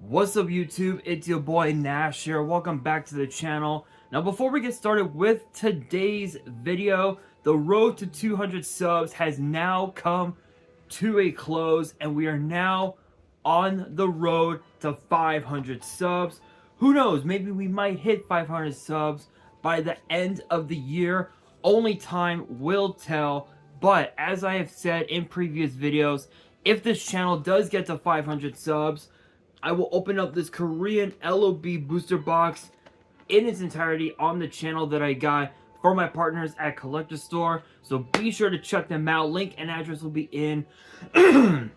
What's up YouTube, it's your boy Nash here, welcome back to the channel. Now before we get started with today's video, the road to 200 subs has now come to a close and we are now on the road to 500 subs. Who knows, maybe we might hit 500 subs by the end of the year, only time will tell. But as I have said in previous videos, if this channel does get to 500 subs, I will open up this Korean LOB booster box in its entirety on the channel that I got for my partners at Collector Store. So be sure to check them out. Link and address will be in the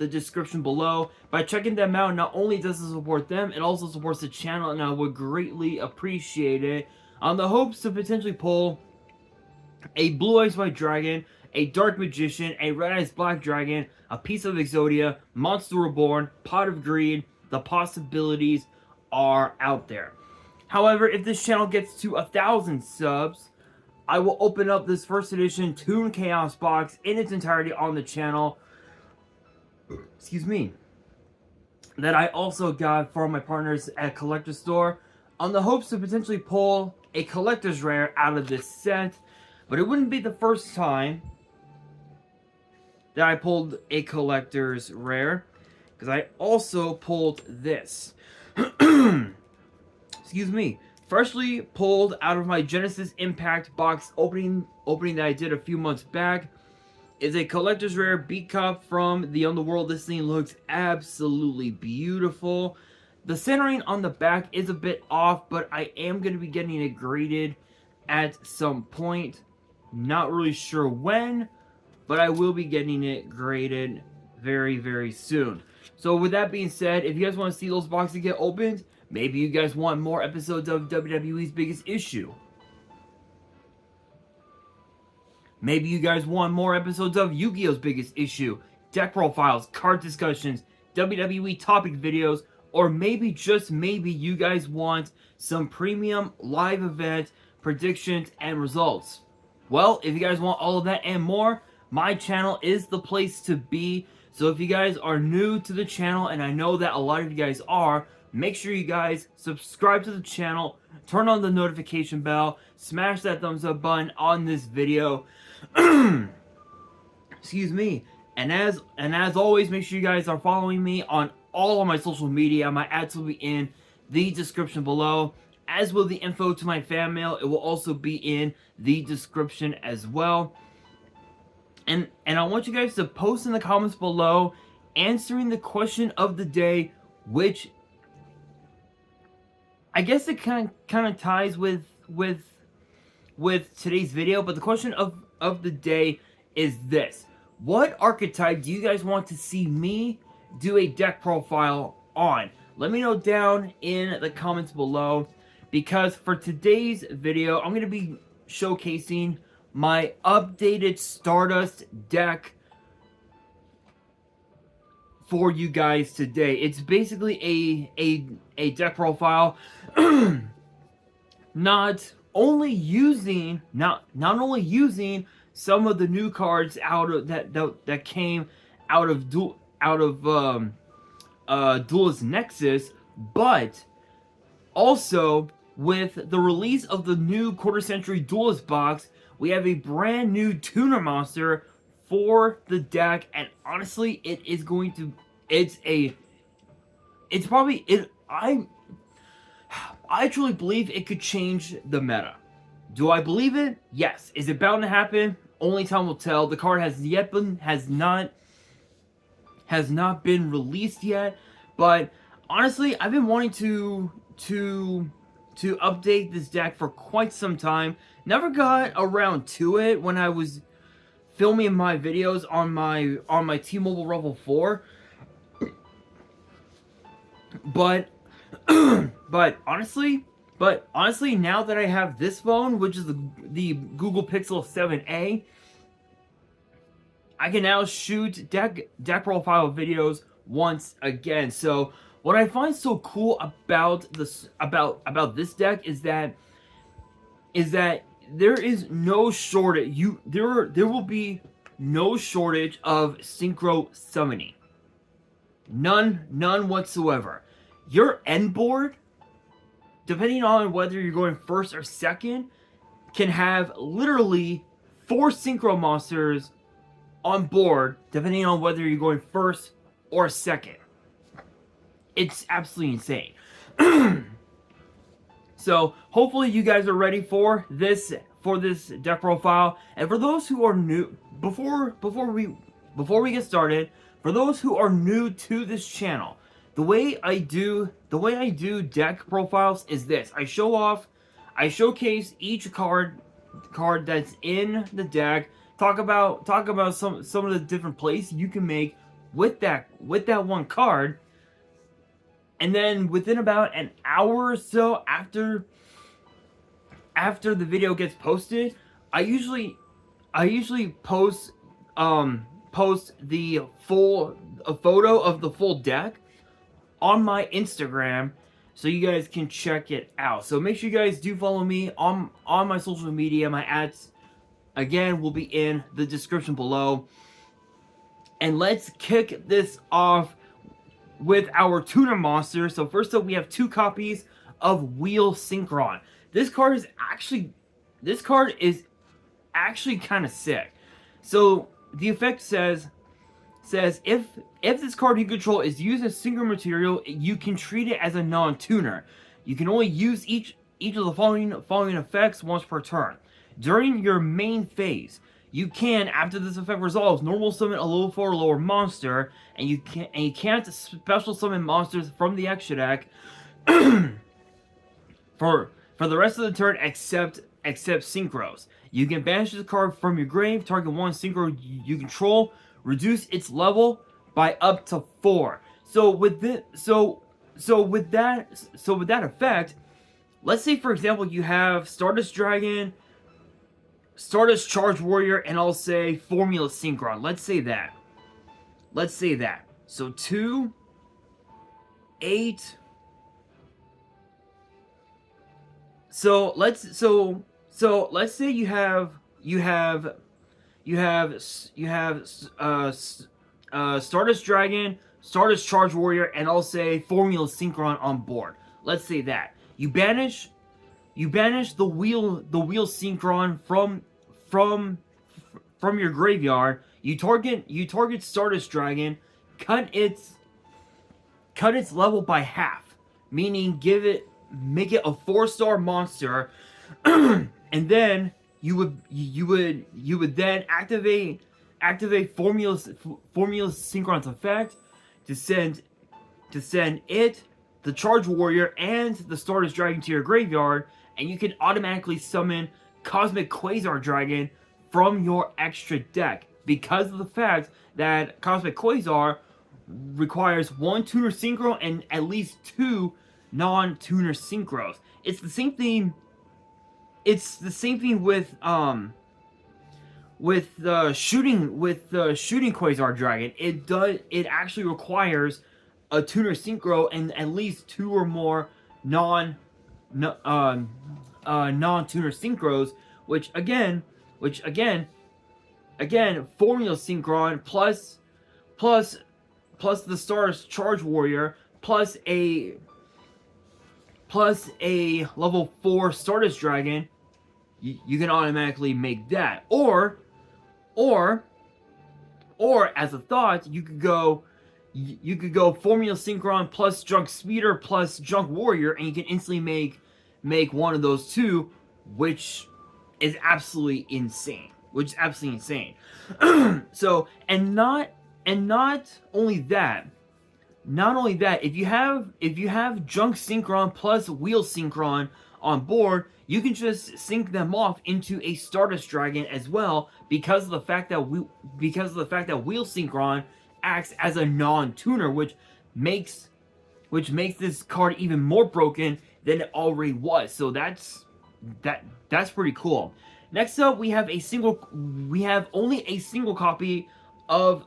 description below. By checking them out, not only does it support them, it also supports the channel, and I would greatly appreciate it. On the hopes to potentially pull a Blue Eyes White Dragon, a Dark Magician, a Red Eyes Black Dragon, a piece of Exodia, Monster Reborn, Pot of Greed. The possibilities are out there. However, if this channel gets to 1,000 subs, I will open up this first edition Toon Chaos box in its entirety on the channel. Excuse me. That I also got from my partners at Collector Store, on the hopes to potentially pull a collector's rare out of this set. But it wouldn't be the first time that I pulled a collector's rare, because I also pulled this. Excuse me. Freshly pulled out of my Genesis Impact box opening that I did a few months back is a collector's rare Beat Cup from the Underworld. This thing looks absolutely beautiful. The centering on the back is a bit off, but I am going to be getting it graded at some point. Not really sure when, but I will be getting it graded very, very soon. So with that being said, if you guys want to see those boxes get opened, maybe you guys want more episodes of WWE's Biggest Issue. Maybe you guys want more episodes of Yu-Gi-Oh's Biggest Issue, deck profiles, card discussions, WWE topic videos, or maybe, just maybe, you guys want some premium live event predictions and results. Well, if you guys want all of that and more, my channel is the place to be. So if you guys are new to the channel, and I know that a lot of you guys are, make sure you guys subscribe to the channel, turn on the notification bell, smash that thumbs up button on this video. Excuse me. And as always, make sure you guys are following me on all of my social media. My ads will be in the description below, as will the info to my fan mail. It will also be in the description as well. And I want you guys to post in the comments below answering the question of the day, which I guess it kind of ties with today's video. But the question of the day is this: what archetype do you guys want to see me do a deck profile on? Let me know down in the comments below, because for today's video, I'm going to be showcasing my updated Stardust deck for you guys today. It's basically a deck profile not only using some of the new cards out of that came out of Duelist Nexus, but also with the release of the new Quarter Century Duelist box, we have a brand new tuner monster for the deck, and honestly, I truly believe it could change the meta. Do I believe it? Yes. Is it bound to happen? Only time will tell. The card has not been released yet, but honestly, I've been wanting to update this deck for quite some time. Never got around to it when I was filming my videos on my T-Mobile Level 4. But honestly, now that I have this phone, which is the Google Pixel 7a, I can now shoot deck profile videos once again. So what I find so cool about this deck is that there is no shortage. There will be no shortage of synchro summoning. None whatsoever. Your end board, depending on whether you're going first or second, can have literally 4 synchro monsters on board, depending on whether you're going first or second. It's absolutely insane. So hopefully you guys are ready for this deck profile. And for those who are new, before we get started, for those who are new to this channel, the way I do deck profiles is this: I showcase each card that's in the deck. Talk about some of the different plays you can make with that one card. And then within about an hour or so after the video gets posted, I usually post the a photo of the full deck on my Instagram, so you guys can check it out. So make sure you guys do follow me on my social media. My ads, again, will be in the description below. And let's kick this off with our tuner monster. So first up, we have 2 copies of Wheel Synchron. This card is actually kind of sick. So the effect says if this card you control is used as synchro material, you can treat it as a non-tuner. You can only use each of the following effects once per turn. During your main phase, you can, after this effect resolves, normal summon a level 4 or lower monster, and you can't special summon monsters from the extra deck for the rest of the turn except synchros. You can banish this card from your grave, target 1 synchro you control, reduce its level by up to 4. So with that effect, let's say for example you have Stardust Dragon, Stardust Charge Warrior, and I'll say Formula Synchron. Let's say that. So 2, 8. So let's say you have Stardust Dragon, Stardust Charge Warrior, and I'll say Formula Synchron on board. Let's say that you banish the wheel Synchron from your graveyard. You target Stardust Dragon, cut its level by half, meaning make it a 4-star monster, and then you would then activate Formula Synchron's effect to send it, the Charge Warrior, and the Stardust Dragon to your graveyard, and you can automatically summon Cosmic Quasar Dragon from your extra deck, because of the fact that Cosmic Quasar requires 1 tuner synchro and at least 2 non-tuner synchros. It's the same thing with the shooting Quasar Dragon. It actually requires a tuner synchro and at least 2 or more non-tuner synchros, which again Formula Synchron plus the Stardust Charge Warrior plus a level 4 Stardust Dragon, you can automatically make that. Or as a thought, you could go Formula Synchron plus Junk Speeder plus Junk Warrior, and you can instantly make one of those 2, which is absolutely insane. So, and not only that, if you have Junk Synchron plus Wheel Synchron on board, you can just sync them off into a Stardust Dragon as well, because of the fact that Wheel Synchron acts as a non-tuner, which makes this card even more broken than it already was. So that's pretty cool. Next up, we have only a single copy of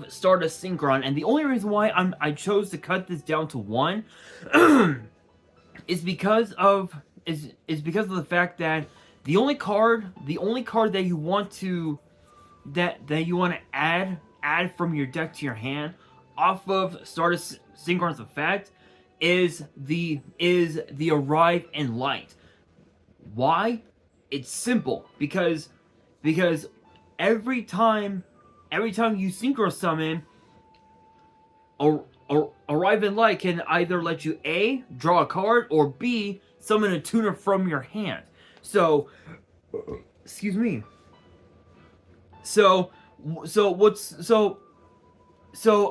Stardust Synchron, and the only reason why I chose to cut this down to 1 is because of the fact that the only card that you want to that you want to add from your deck to your hand off of Stardust Synchron's effect is the Arrive and Light. Why? It's simple because every time you synchro summon, Arrive and Light can either let you A, draw a card, or B, summon a tuner from your hand. So, excuse me. So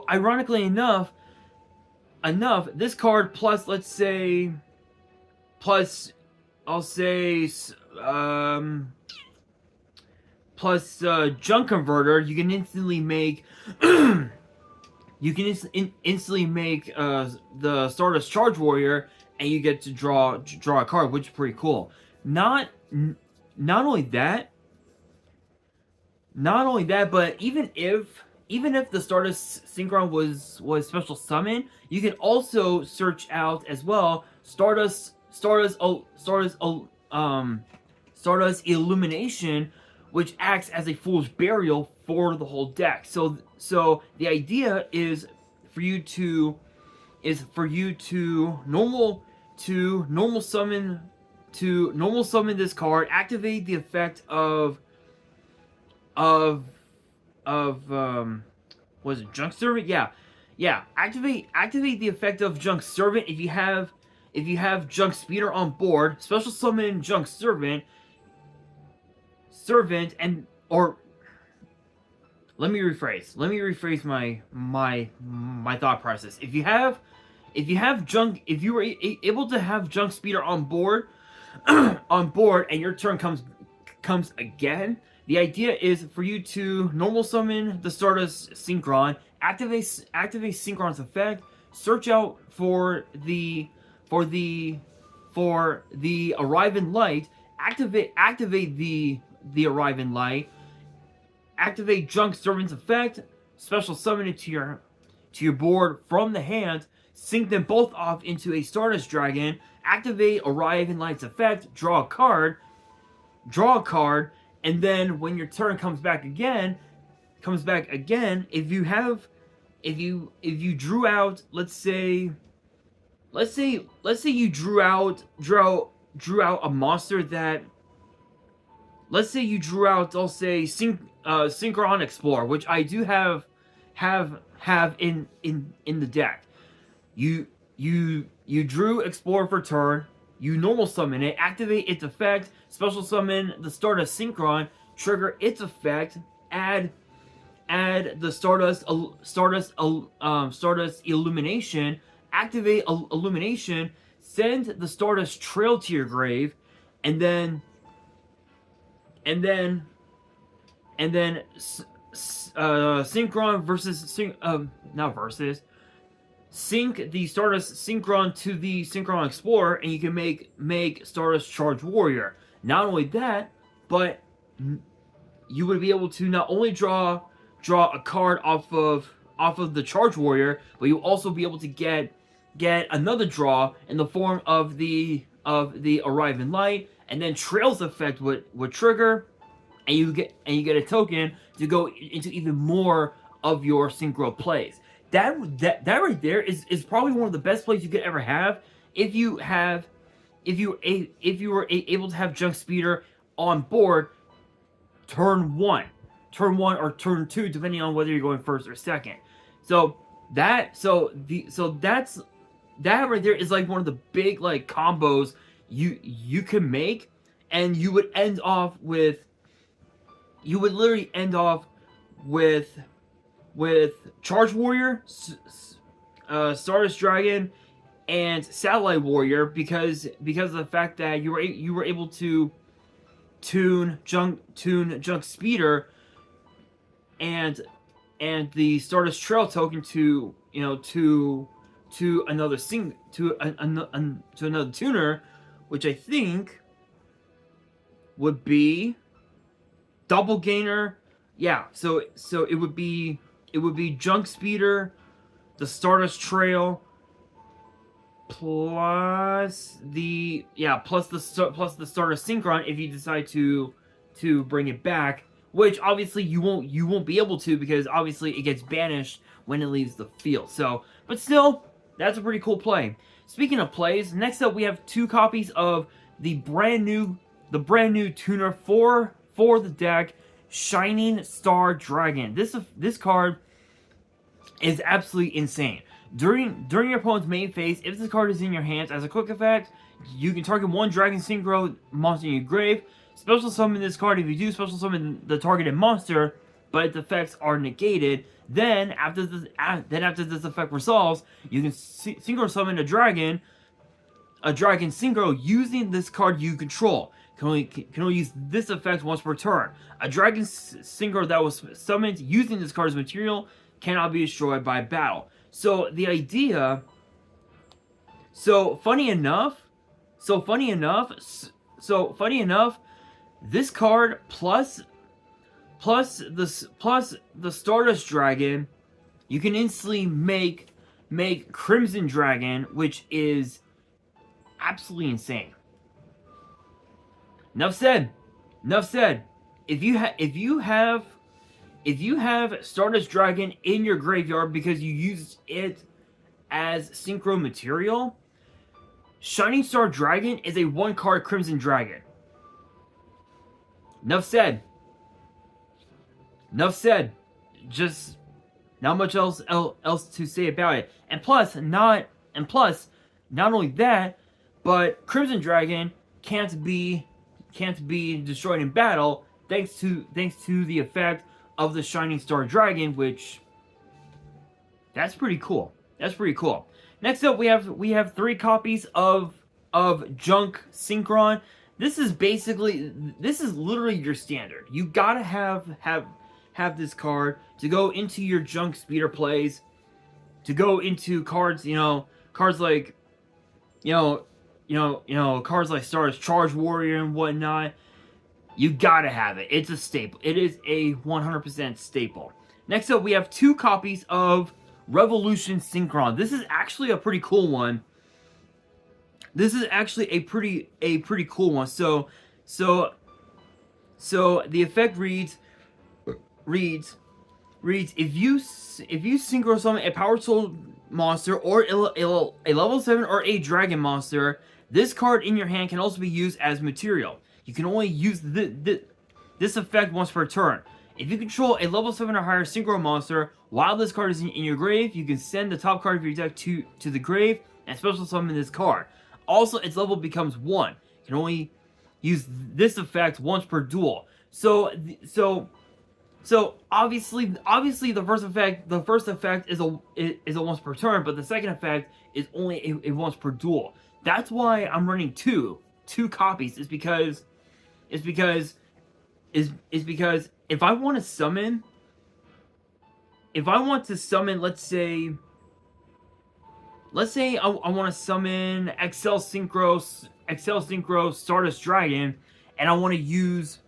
ironically enough, this card plus, let's say, plus, I'll say, plus Junk Converter, you can instantly make instantly make the Stardust Charge Warrior, and you get to draw a card, which is pretty cool. Not only that, but even if the Stardust Synchron was special summon, you can also search out as well Stardust Illumination, which acts as a Fool's Burial for the whole deck. So the idea is for you to normal summon this card, activate the effect of was it Junk Servant? Yeah. Activate the effect of Junk Servant if you have Junk Speeder on board. Special summon Junk Servant, and or let me rephrase my thought process. If you were able to have Junk Speeder on board and your turn comes again, the idea is for you to normal summon the Stardust Synchron, activate Synchron's effect, search out for the Arrive and Light, activate the Arrive and Light, activate Junk Servant's effect, special summon it to your board from the hand, sync them both off into a Stardust Dragon, activate Arrive and Light's effect, draw a card, and then when your turn comes back again, if you drew out, let's say you drew out a monster that, let's say you drew out, I'll say Synchron Explorer, which I do have in the deck. You drew Explorer for turn, you normal summon it, activate its effect, special summon the Stardust Synchron, trigger its effect, add the Stardust Illumination, activate Illumination, send the Stardust Trail to your grave, and then Synchron sync the Stardust Synchron to the Synchron Explorer, and you can make Stardust Charge Warrior. Not only that, but you would be able to not only draw a card off of the Charge Warrior, but you'll also be able to get another draw in the form of the Arrive and Light, and then Trail's effect would trigger, and you get a token to go into even more of your synchro plays. That right there is probably one of the best plays you could ever have if you were able to have Junk Speeder on board turn 1 or turn 2, depending on whether you're going first or second. So that right there is like one of the big like combos you can make, and you would literally end off with Charge Warrior, Stardust Dragon, and Satellite Warrior because of the fact that you were able to tune Junk Speeder and the Stardust Trail token to another another tuner, which I think would be Double Gainer. Yeah, so it would be Junk Speeder, the Stardust Trail, plus the Stardust Synchron if you decide to bring it back which obviously you won't be able to, because obviously it gets banished when it leaves the field. So, but still, that's a pretty cool play. Speaking of plays, next up we have 2 copies of the brand new tuner for the deck, Shining Star Dragon. This card is absolutely insane. During your opponent's main phase, if this card is in your hands, as a quick effect, you can target 1 Dragon Synchro monster in your grave, special summon this card. If you do special summon the targeted monster, but its effects are negated, then after this effect resolves, you can synchro summon a dragon synchro using this card you control. Can only use this effect once per turn. A dragon synchro that was summoned using this card's material cannot be destroyed by battle. So the idea, funny enough, this card plus the Stardust Dragon, you can instantly make Crimson Dragon, which is absolutely insane. Enough said. If you have Stardust Dragon in your graveyard because you used it as synchro material, Shining Star Dragon is a 1-card Crimson Dragon. Enough said. Just not much else to say about it. And plus, not only that, but Crimson Dragon can't be destroyed in battle thanks to the effect of the Shining Star Dragon, which that's pretty cool. Next up, we have 3 copies of Junk Synchron. This is literally your standard. You gotta have this card to go into your Junk Speeder plays, to go into cards, cards like, cards like Stardust Charge Warrior and whatnot. You gotta have it. It's a staple. It is a 100% staple. Next up, we have 2 copies of Revolution Synchron. This is actually a pretty cool one. So the effect reads if you synchro summon a Power Soul monster or a level 7 or 8 dragon monster, this card in your hand can also be used as material. You can only use this effect once per turn. If you control a level 7 or higher synchro monster while this card is in your grave, you can send the top card of your deck to the grave and special summon this card. Also, its level becomes 1. You can only use this effect once per duel. So obviously the first effect is a once per turn, but the second effect is only a once per duel. That's why I'm running two copies. Is because if I want to summon, let's say I want to summon Excel Synchro Stardust Dragon, and I want to use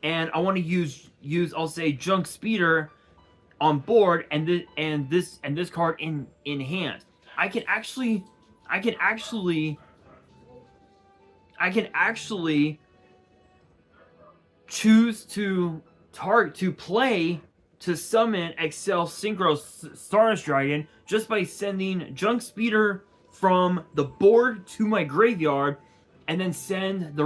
I'll say Junk Speeder on board and this card in hand. I can actually choose to play to summon Excel Synchro Stardust Dragon just by sending Junk Speeder from the board to my graveyard, and then send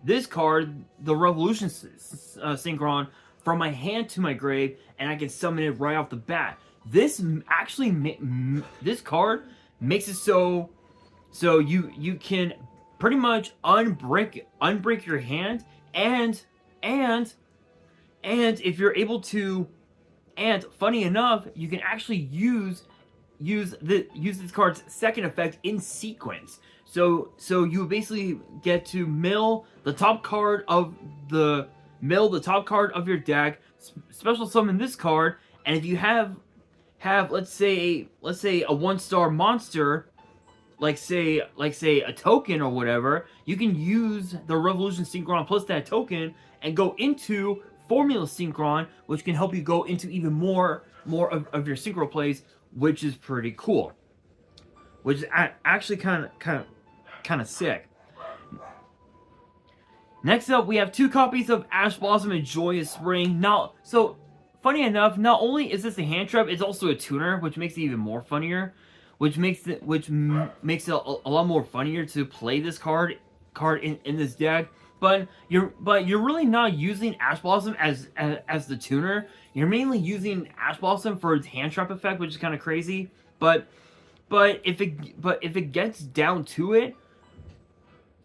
this card, the Revolution Synchron, from my hand to my grave, and I can summon it right off the bat. This card makes it so you can pretty much unbreak your hand, and if you're able to, and funny enough, you can actually use this card's second effect in sequence. So you basically get to mill the top card of your deck, special summon this card, and if you have let's say a 1-star monster, like say a token or whatever, you can use the Revolution Synchron plus that token and go into Formula Synchron, which can help you go into even more of your synchro plays, which is pretty cool. Which is actually kind of sick. Next up, we have 2 copies of Ash Blossom and Joyous Spring. Now, so funny enough, not only is this a hand trap, it's also a tuner, which makes it even more funnier. Which makes it a lot more funnier to play this card in this deck. But you're really not using Ash Blossom as the tuner. You're mainly using Ash Blossom for its hand trap effect, which is kind of crazy. But if it gets down to it,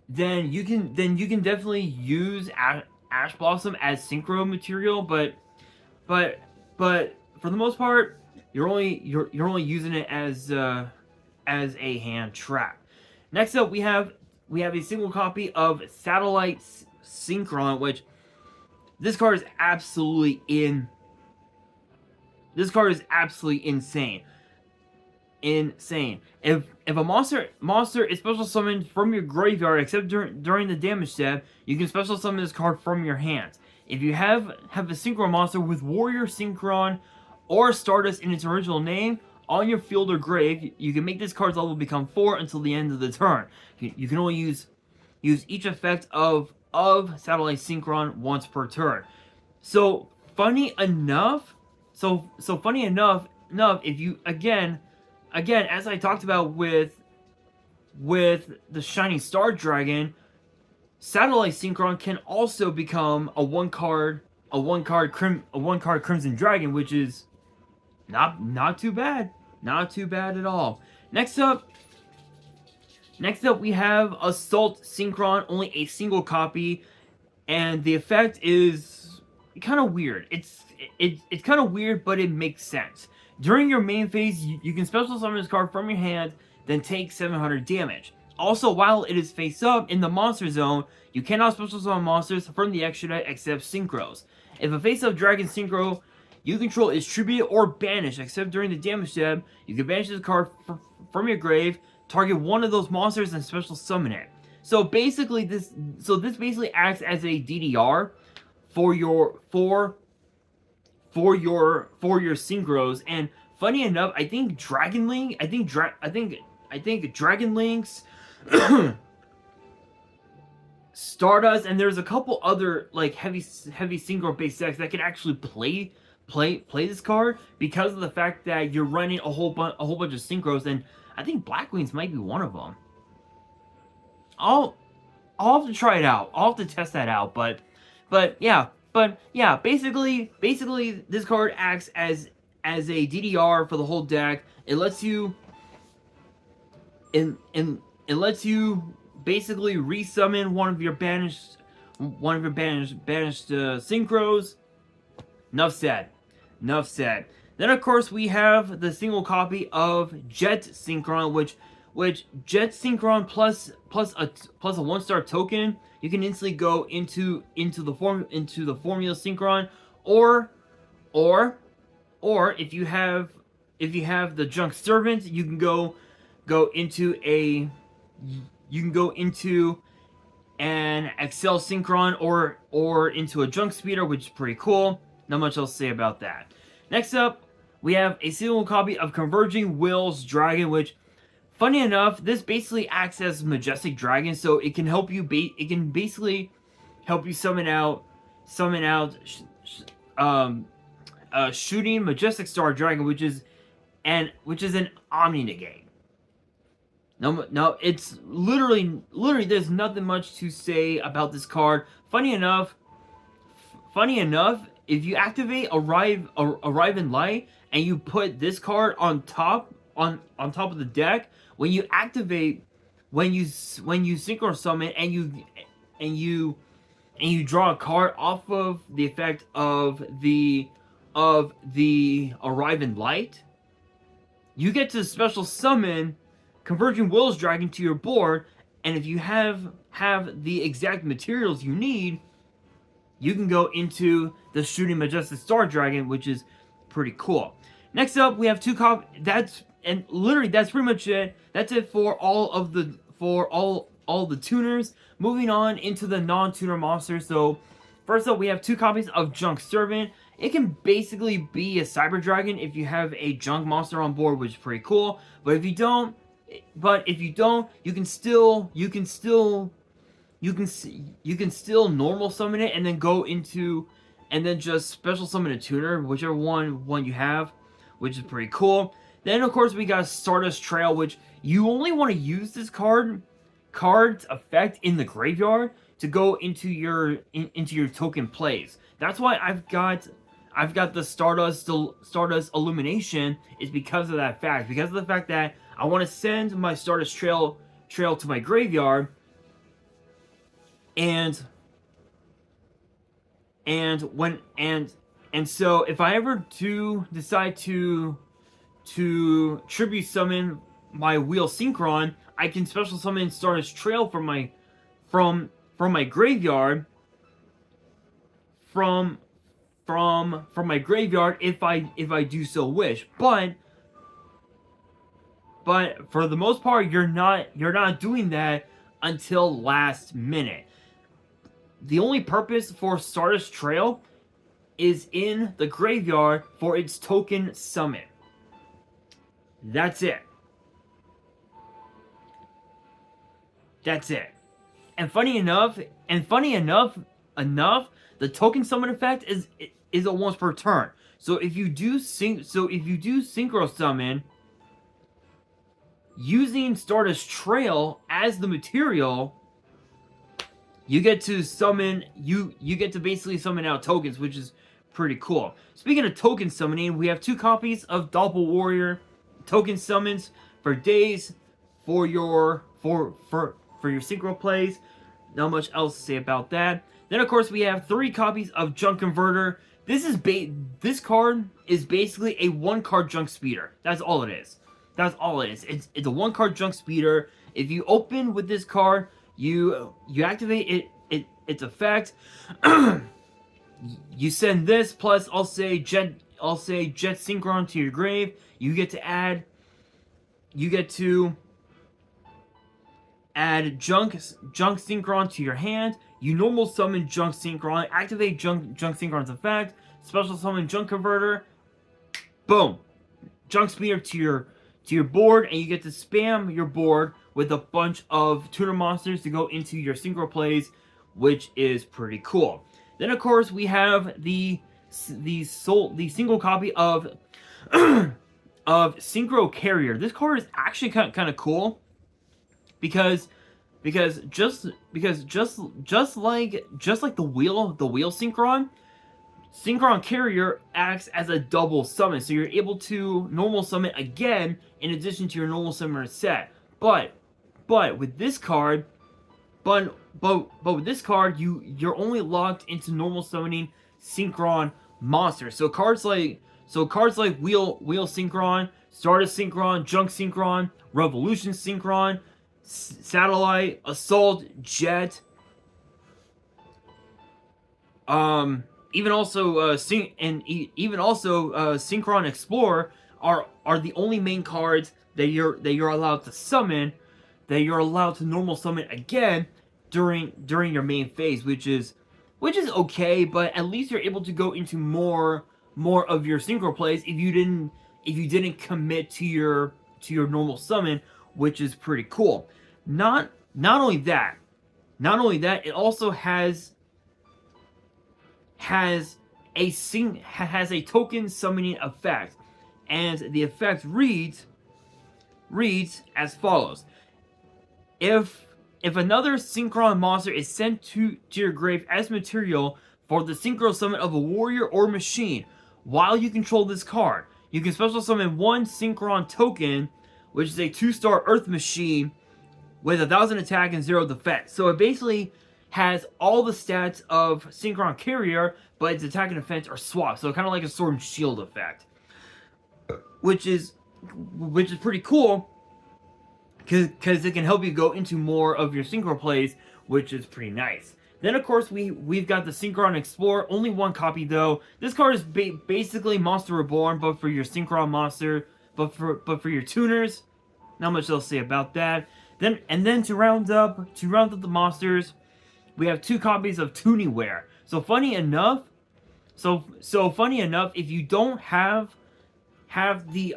then you can definitely use Ash Blossom as synchro material. But for the most part, you're only using it as a hand trap. Next up, we have a single copy of Satellite Synchron, which this card is absolutely insane. If a monster is special summoned from your graveyard, except during the damage step, you can special summon this card from your hands. If you have a Synchron monster with Warrior Synchron or Stardust in its original name on your field or grave, you can make this card's level become 4 until the end of the turn. You can only use each effect of Satellite Synchron once per turn. So funny enough, if you again, as I talked about with the Shining Star Dragon, Satellite Synchron can also become a one card Crimson Dragon, which is not too bad. Not too bad at all. Next up we have Assault Synchron, only a single copy, and the effect is kind of weird. It's kind of weird, but it makes sense. During your main phase, you can special summon this card from your hand, then take 700 damage. Also, while it is face up in the monster zone, you cannot special summon monsters from the extra deck except synchros. If a face up dragon synchro you control is tributed or banished, except during the damage step, you can banish this card from your grave, target one of those monsters, and special summon it. So basically, this basically acts as a DDR for your synchros. And funny enough, I think Dragon Link's Stardust, and there's a couple other like heavy synchro based decks that can actually play this card because of the fact that you're running a whole bunch of synchros, and I think Black Wings might be one of them. I'll have to try it out. I'll have to test that out. But yeah. Basically, this card acts as a DDR for the whole deck. It lets you basically resummon one of your banished synchros. Enough said. Then of course we have the single copy of Jet Synchron, which Jet Synchron plus a 1-star token, you can instantly go into the Formula Synchron, or if you have the Junk Servant, you can go into an Excel Synchron or into a Junk Speeder, which is pretty cool. Not much else to say about that. Next up, we have a single copy of Converging Wills Dragon, which, funny enough, this basically acts as Majestic Dragon, so it can help you. It can basically help you summon out shooting Majestic Star Dragon, which is an Omni Negate. No, it's literally. There's nothing much to say about this card. Funny enough, if you activate Arrive in Light and you put this card on top of the deck, when you synchro summon and you draw a card off of the effect of the Arrive in Light, you get to special summon Converging Wills Dragon to your board, and if you have the exact materials you need, you can go into the Shooting Majestic Star Dragon, which is pretty cool. Next up, we have 2 copies. That's pretty much it. That's it for all the tuners. Moving on into the non-tuner monsters. So first up, we have 2 copies of Junk Servant. It can basically be a Cyber Dragon if you have a Junk monster on board, which is pretty cool. But if you don't, you can still you can still normal summon it and then go into and then just special summon a tuner, whichever one you have, which is pretty cool. Then of course we got Stardust Trail, which you only want to use this card's effect in the graveyard to go into your token plays. That's why I've got the Stardust Illumination, is because of that fact. Because of the fact that I want to send my Stardust Trail to my graveyard, and so if I ever do decide to tribute summon my Wheel Synchron, I can special summon Stardust Trail from my graveyard from my graveyard if I do so wish. But for the most part, you're not doing that until last minute. The only purpose for Stardust Trail is in the graveyard for its token summon. That's it. That's it. And funny enough, the token summon effect is a once per turn. So if you do synchro summon using Stardust Trail as the material, you get to summon you get to basically summon out tokens, which is pretty cool. Speaking of token summoning, we have 2 copies of Doppel Warrior token summons for days for your synchro plays. Not much else to say about that. Then of course we have 3 copies of Junk Converter. This card is basically a 1-card junk speeder. That's all it is. That's all it is. It's a 1-card junk speeder. If you open with this card, you activate its effect. You send this plus I'll say Jet Synchron to your grave. You get to add Junk Synchron to your hand. You normal summon Junk Synchron, activate Junk Synchron's effect, special summon Junk Converter. Boom, Junk Speeder to your board, and you get to spam your board with a bunch of tuner monsters to go into your synchro plays, which is pretty cool. Then of course we have the single copy of Synchro Carrier. This card is actually kind of cool because just like the wheel Synchron Carrier acts as a double summon, so you're able to normal summon again in addition to your normal summoner set. But with this card, with this card, you're only locked into normal summoning Synchron monsters. So cards like Wheel Synchron, Stardust Synchron, Junk Synchron, Revolution Synchron, Satellite, Assault, Jet, even also Synchron Explorer are the only main cards that you're allowed to summon, that you're allowed to normal summon again during your main phase, which is okay, but at least you're able to go into more of your synchro plays if you didn't commit to your normal summon, which is pretty cool. Not only that, it also has a token summoning effect, and the effect reads as follows: If another Synchron monster is sent to your grave as material for the synchro summon of a warrior or machine, while you control this card, you can special summon 1 Synchron token, which is a 2-star Earth machine with 1,000 attack and 0 defense. So it basically has all the stats of Synchron Carrier, but its attack and defense are swapped. So kind of like a Sword and Shield effect, which is pretty cool, because it can help you go into more of your synchro plays, which is pretty nice. Then of course we've got the Synchron Explorer, only 1 copy though. This card is basically Monster Reborn, but for your Synchron monster, but for your tuners. Not much else to say about that. Then to round up the monsters, we have 2 copies of Tunyware. So funny enough, if you don't have the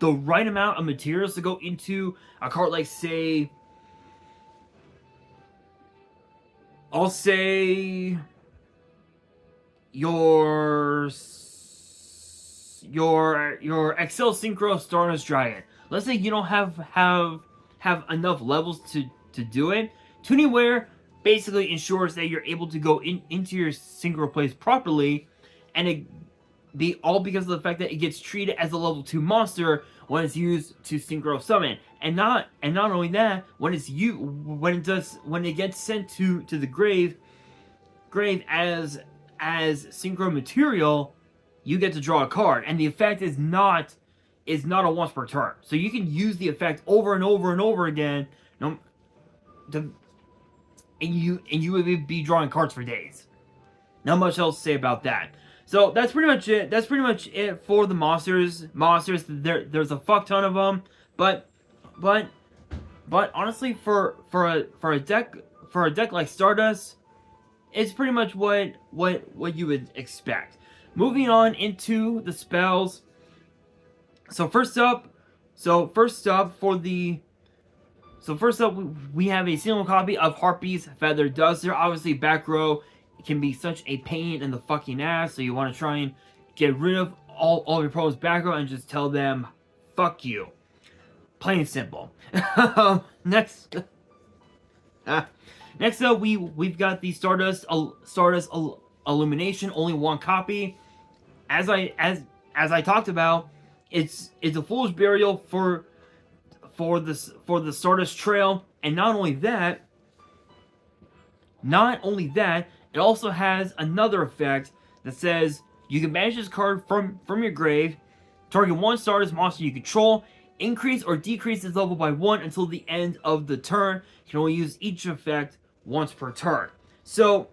right amount of materials to go into a card like, say, I'll say your Excel Synchro Stardust Dragon. Let's say you don't have enough levels to do it. Tuning Wear basically ensures that you're able to go into your synchro plays properly, and it be all because of the fact that it gets treated as a level 2 monster when it's used to synchro summon. And not only that, when it gets sent to the grave as synchro material, you get to draw a card, and the effect is not a once per turn. So you can use the effect over and over and over again. And you would be drawing cards for days. Not much else to say about that. So that's pretty much it. That's pretty much it for the monsters. There's a fuck ton of them, but honestly, for a deck like Stardust, it's pretty much what you would expect. Moving on into the spells. So first up, we have a single copy of Harpy's Feather Duster. Obviously, back row can be such a pain in the fucking ass, so you want to try and get rid of all of your opponent's back row and just tell them, fuck you. Plain and simple. Next up, we've got the Stardust Illumination, only one copy. As I talked about, it's a foolish burial for the Stardust Trail, and not only that, it also has another effect that says you can banish this card from your grave, target one Stardust monster you control, increase or decrease its level by 1 until the end of the turn. You can only use each effect once per turn. So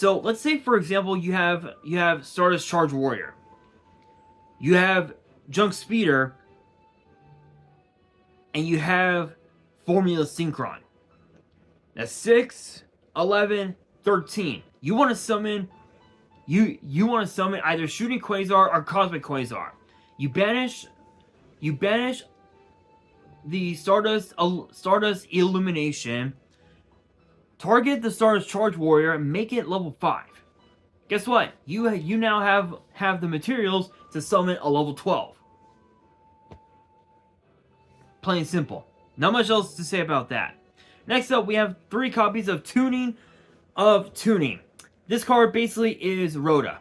let's say, for example, you have Stardust Charge Warrior, you have Junks Speeder, and you have Formula Synchron. That's 6, 11, 13. You want to summon either Shooting Quasar or Cosmic Quasar. You banish the Stardust Illumination. Target the Stardust Charge Warrior and make it level 5. Guess what? You now have the materials to summon a level 12. Plain and simple. Not much else to say about that. Next up, we have 3 copies of Tuning. This card basically is Rhoda.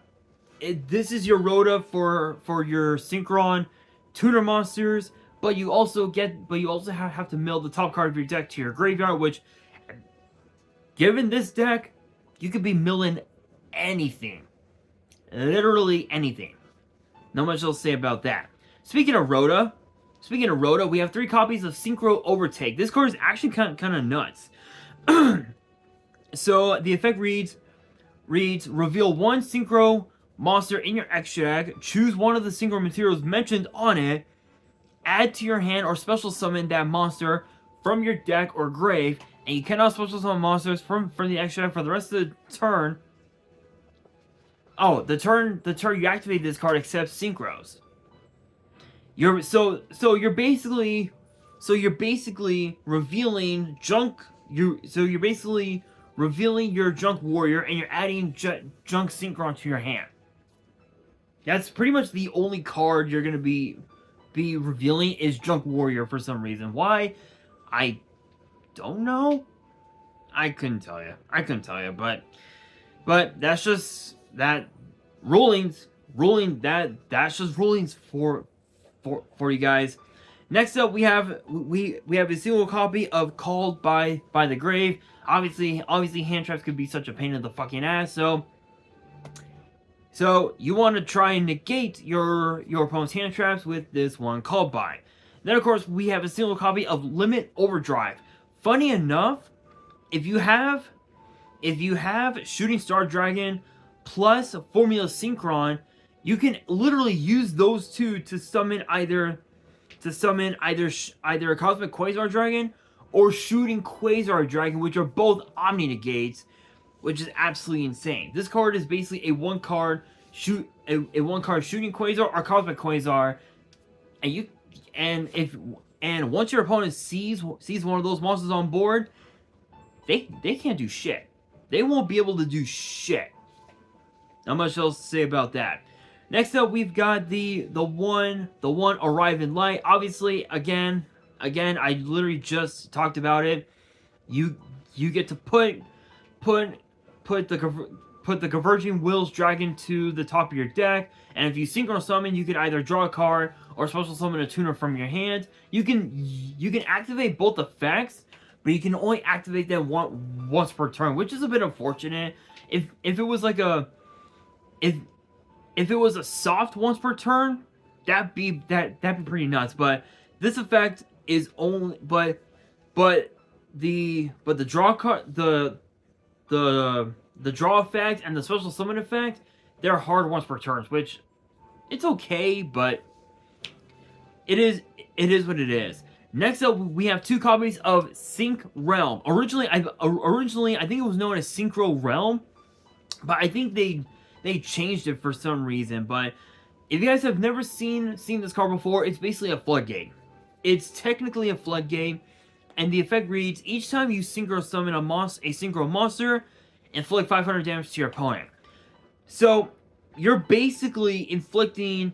This is your Rhoda for your Synchron tuner monsters, but you also have to mill the top card of your deck to your graveyard, which, given this deck, you could be milling anything. Literally anything. Not much else to say about that. Speaking of Rhoda, we have 3 copies of Synchro Overtake. This card is actually kind of nuts. So the effect reads, reveal one Synchro monster in your extra deck, choose one of the Synchro materials mentioned on it, add to your hand or special summon that monster from your deck or grave, and you cannot special summon monsters from the extra deck for the rest of the turn. Oh, the turn you activate this card accepts Synchros. You're basically revealing Junk. You're basically revealing your Junk Warrior, and you're adding Junk Synchron to your hand. That's pretty much the only card you're gonna be revealing is Junk Warrior for some reason. Why? I don't know. I couldn't tell you, but that's just that rulings. That's just rulings for you guys. Next up, we have a single copy of Called by the Grave. Obviously, hand traps could be such a pain in the fucking ass. So you want to try and negate your opponent's hand traps with this one Called by. Then, of course, we have a single copy of Limit Overdrive. Funny enough, if you have Shooting Star Dragon plus Formula Synchron, you can literally use those two to summon either a Cosmic Quasar Dragon or Shooting Quasar Dragon, which are both Omni Negates, which is absolutely insane. This card is basically a one card Shooting Quasar or Cosmic Quasar, and once your opponent sees one of those monsters on board, they can't do shit. They won't be able to do shit. Not much else to say about that. Next up, we've got the one Arrive in Light. Obviously, again, I literally just talked about it. You get to put the Converging Wills Dragon to the top of your deck, and if you Synchro Summon, you can either draw a card or special summon a tuner from your hand. You can activate both effects, but you can only activate them once per turn, which is a bit unfortunate. If it was like a if it was a soft once per turn, that'd be pretty nuts. But this effect is only but the draw card the draw effect and the special summon effect, they're hard once per turn, which it's okay, but it is what it is. Next up, we have 2 copies of Sync Realm. Originally I think it was known as Synchro Realm, but I think they changed it for some reason. But if you guys have never seen this card before, it's basically a floodgate. It's technically a floodgate, and the effect reads: each time you Synchro Summon a Synchro monster, inflict 500 damage to your opponent. So you're basically inflicting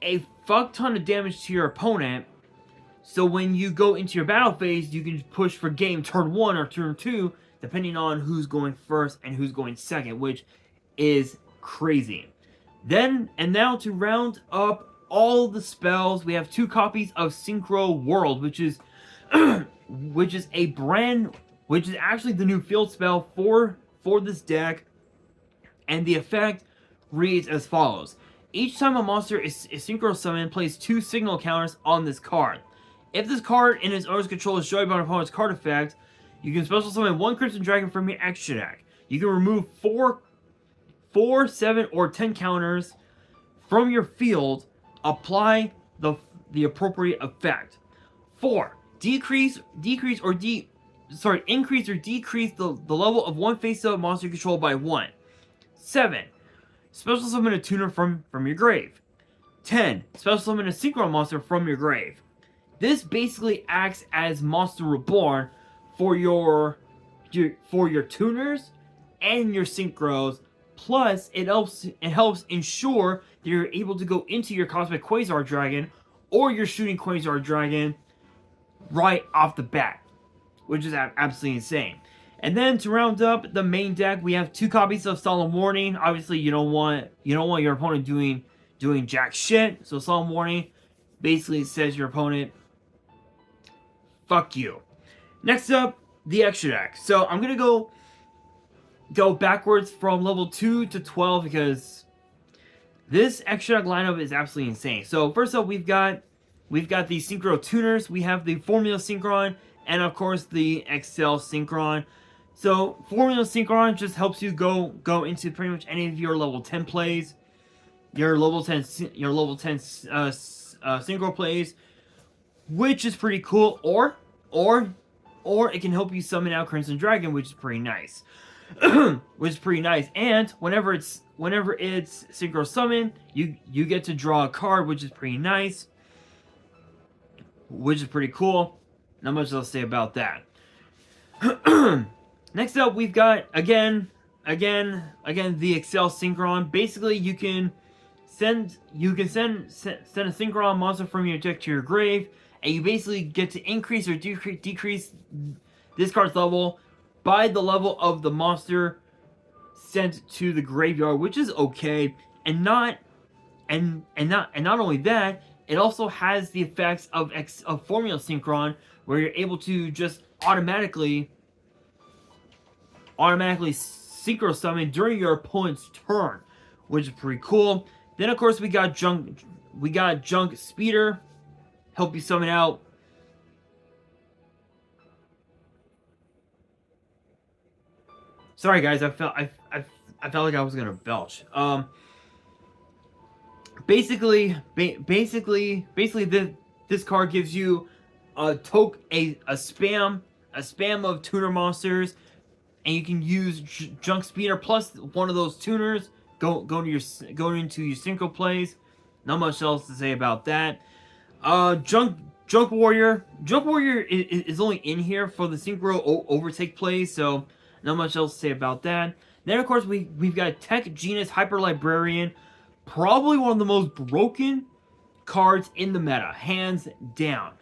a fuck ton of damage to your opponent. So when you go into your battle phase, you can push for game turn 1 or turn 2, depending on who's going first and who's going second, which is crazy. Then, and now to round up all the spells, we have 2 copies of Synchro World, which is which is actually the new field spell for this deck, and the effect reads as follows: each time a monster is Synchro Summoned, place 2 signal counters on this card. If this card in its owner's control is destroyed by an opponent's card effect, you can special summon 1 Crimson Dragon from your extra deck. You can remove 4, 7, or 10 counters from your field. Apply the appropriate effect. 4. Increase or decrease the level of one face-up monster controlled by 1. 7. Special summon a tuner from your grave. 10. Special summon a Synchro monster from your grave. This basically acts as Monster Reborn for your tuners and your synchros. Plus, it helps ensure that you're able to go into your Cosmic Quasar Dragon or your Shooting Quasar Dragon right off the bat, which is absolutely insane. And then to round up the main deck, we have 2 copies of Solemn Warning. Obviously, you don't want your opponent doing jack shit. So Solemn Warning basically says your opponent, fuck you. Next up, the extra deck. So I'm gonna go backwards from level 2 to 12 because this extra deck lineup is absolutely insane. So first up, we've got the Synchro Tuners. We have the Formula Synchron, and of course the Excel Synchron. So Formula Synchron just helps you go into pretty much any of your level 10 plays, your level 10 Synchro plays, which is pretty cool. Or it can help you summon out Crimson Dragon, which is pretty nice. And whenever it's Synchro Summon, you get to draw a card, which is pretty nice, which is pretty cool. Not much else to say about that. Next up, we've got again the Excel Synchron. Basically, you can send a Synchron monster from your deck to your grave, and you basically get to increase or decrease this card's level by the level of the monster sent to the graveyard, which is okay. And not only that, it also has the effects of Formula Synchron, where you're able to just automatically Synchro Summon during your opponent's turn, which is pretty cool. Then of course we got Junk Speeder, help you summon out Sorry guys, I felt like I was gonna belch. Basically, this card gives you a spam of tuner monsters, and you can use Junk Speeder plus one of those tuners going into your synchro plays. Not much else to say about that. Junk Warrior is only in here for the synchro overtake plays, so Not much else to say about that. Then, of course, we've got Tech Genius Hyper Librarian. Probably one of the most broken cards in the meta, hands down.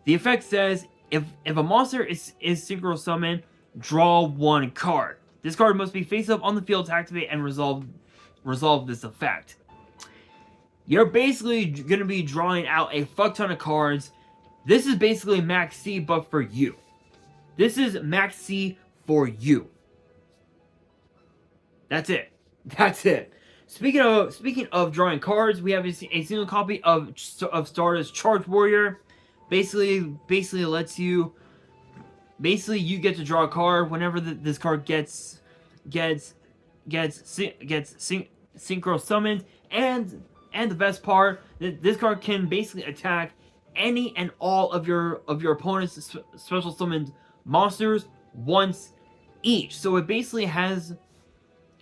The effect says, if a monster is synchro summoned, draw one card. This card must be face up on the field to activate and resolve this effect. You're basically going to be drawing out a fuck ton of cards. This is basically Max C, but for you. This is Max C for you. That's it. That's it. Speaking of drawing cards, we have a single copy of Stardust Charge Warrior. Basically lets you. Basically, you get to draw a card whenever this card gets synchro summoned, and the best part, this card can basically attack any and all of your opponent's special summoned monsters once each. So it basically has.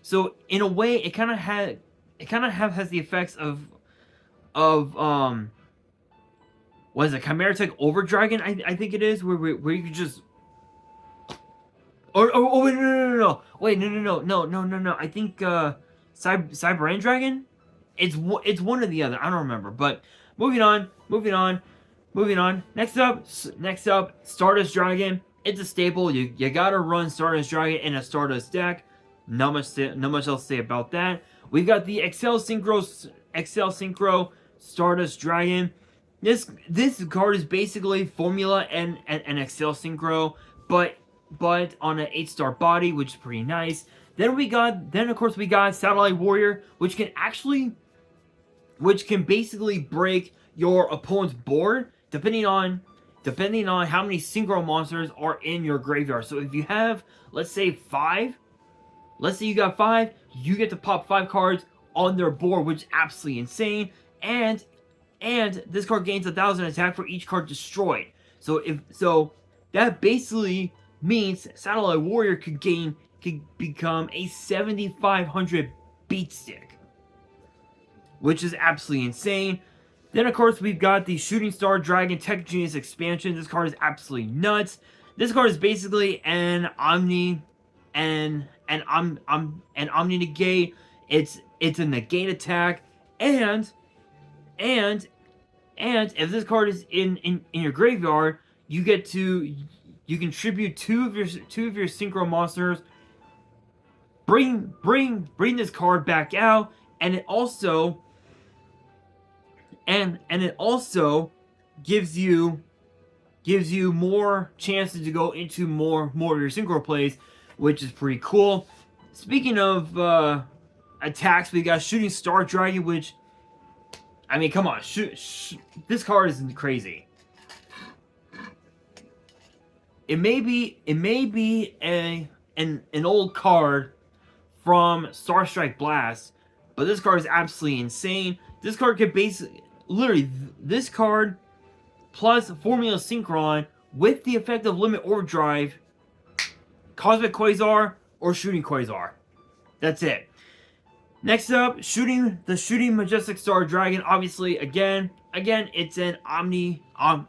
So in a way, it kind of has the effects of what is it, Chimera Tech Over Dragon? I think it is, where you can just oh wait, no. I think Cyber End Dragon. It's one or the other. I don't remember. But moving on. Next up, Stardust Dragon. It's a staple. You gotta run Stardust Dragon in a Stardust deck. Not much else to say about that. We've got the Excel Synchro Stardust Dragon. This card is basically Formula and Excel Synchro, but on an 8-star body, which is pretty nice. Then of course we got Satellite Warrior, which can basically break your opponent's board depending on how many synchro monsters are in your graveyard. So if you have, let's say 5. Let's say you got 5, you get to pop 5 cards on their board, which is absolutely insane. And this card gains 1,000 attack for each card destroyed. So that basically means Satellite Warrior could become a 7,500 beat stick, which is absolutely insane. Then of course we've got the Shooting Star Dragon Tech Genius expansion. This card is absolutely nuts. This card is basically an Omni Omni negate. It's a negate attack, and if this card is in your graveyard, you contribute two of your synchro monsters. Bring this card back out, and it also gives you more chances to go into more of your synchro plays, which is pretty cool. Speaking of attacks, we got Shooting Star Dragon, which, I mean, come on, this card is crazy. It may be an old card from Star Strike Blast, but this card is absolutely insane. This card could basically, literally, this card plus Formula Synchron with the effect of Limit Overdrive, Cosmic Quasar, or Shooting Quasar. That's it. Next up, Shooting Majestic Star Dragon. Obviously, again, it's an Omni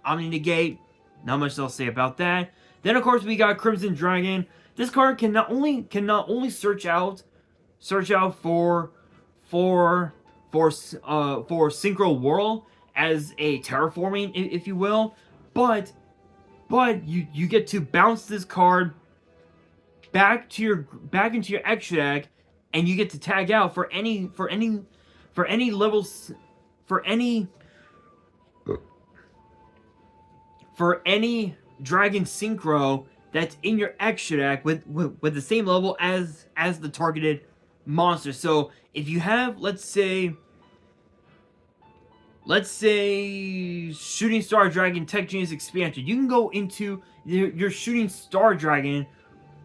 negate. Not much else to say about that. Then of course we got Crimson Dragon. This card can not only search out for Synchro Whirl as a terraforming, if you will, but you get to bounce this card back into your extra deck, and you get to tag out for any levels, for any Dragon Synchro that's in your extra deck with the same level as the targeted monster. So if you have, let's say Shooting Star Dragon Tech Genius expansion, you can go into your Shooting Star Dragon,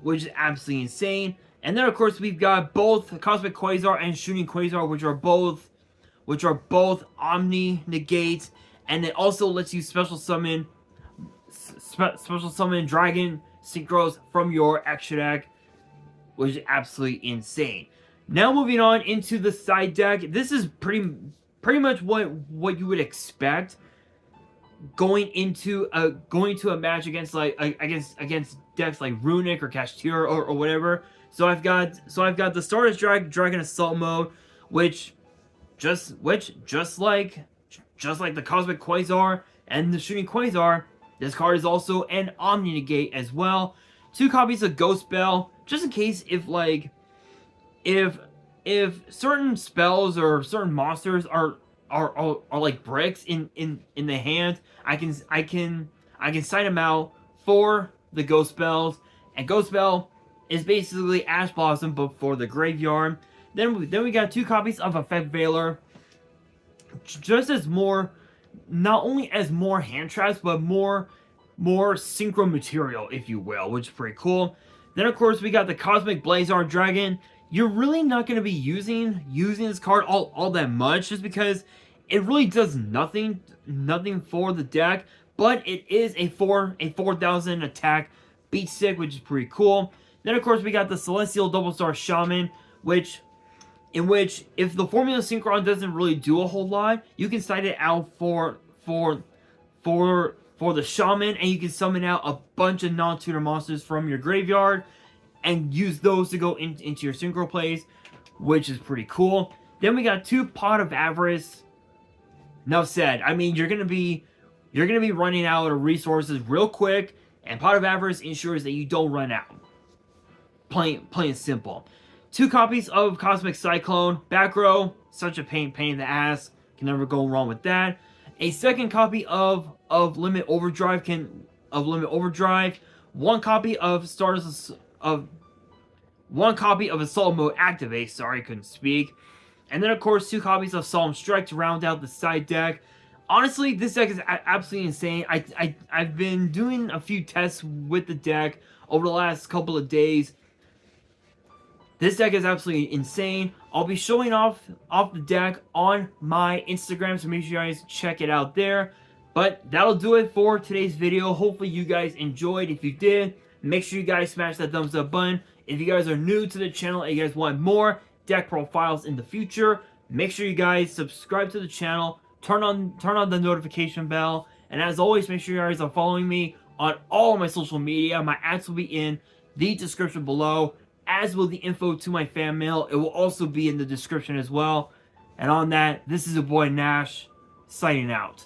which is absolutely insane. And then of course we've got both Cosmic Quasar and Shooting Quasar, which are both Omni negates, and it also lets you special summon Dragon Synchros from your extra deck, which is absolutely insane. Now moving on into the side deck, this is pretty much what you would expect going into a match against against decks like Runic or Kashtira or whatever. So I've got the Stardust Dragon Assault mode, which just like the Cosmic Quasar and the Shooting Quasar, this card is also an Omni Negate as well. 2 copies of Ghost Bell, just in case if certain spells or certain monsters are like bricks in the hand, I can sign them out for the Ghost Bells. And Ghost Bell is basically Ash Blossom but for the graveyard. Then we got 2 copies of Effect Veiler, just as more, not only as more hand traps, but more synchro material, if you will, which is pretty cool. Then of course we got the Cosmic Blazar Dragon. You're really not going to be using this card all that much, just because it really does nothing for the deck, but it is a 4,000 attack beat stick, which is pretty cool. Then of course we got the Celestial Double Star Shaman, in which if the Formula Synchron doesn't really do a whole lot, you can side it out for the Shaman, and you can summon out a bunch of non-tutor monsters from your graveyard and use those to go into your synchro plays, which is pretty cool. Then we got 2 Pot of Avarice. Enough said. I mean, you're gonna be running out of resources real quick, and Pot of Avarice ensures that you don't run out. Plain and simple. 2 copies of Cosmic Cyclone. Back row, such a pain in the ass. Can never go wrong with that. A second copy of Limit Overdrive 1 copy of Stardust of 1 copy of Assault Mode Activate. Sorry, couldn't speak. And then of course 2 copies of Solemn Strike to round out the side deck. Honestly, this deck is absolutely insane. I've been doing a few tests with the deck over the last couple of days. This deck is absolutely insane. I'll be showing off the deck on my Instagram, so make sure you guys check it out there. But that'll do it for today's video. Hopefully you guys enjoyed. If you did, make sure you guys smash that thumbs up button. If you guys are new to the channel and you guys want more deck profiles in the future, make sure you guys subscribe to the channel, turn on the notification bell, and as always, make sure you guys are following me on all of my social media. My ads will be in the description below, as will the info to my fan mail. It will also be in the description as well. And on that, this is your boy Nash, signing out.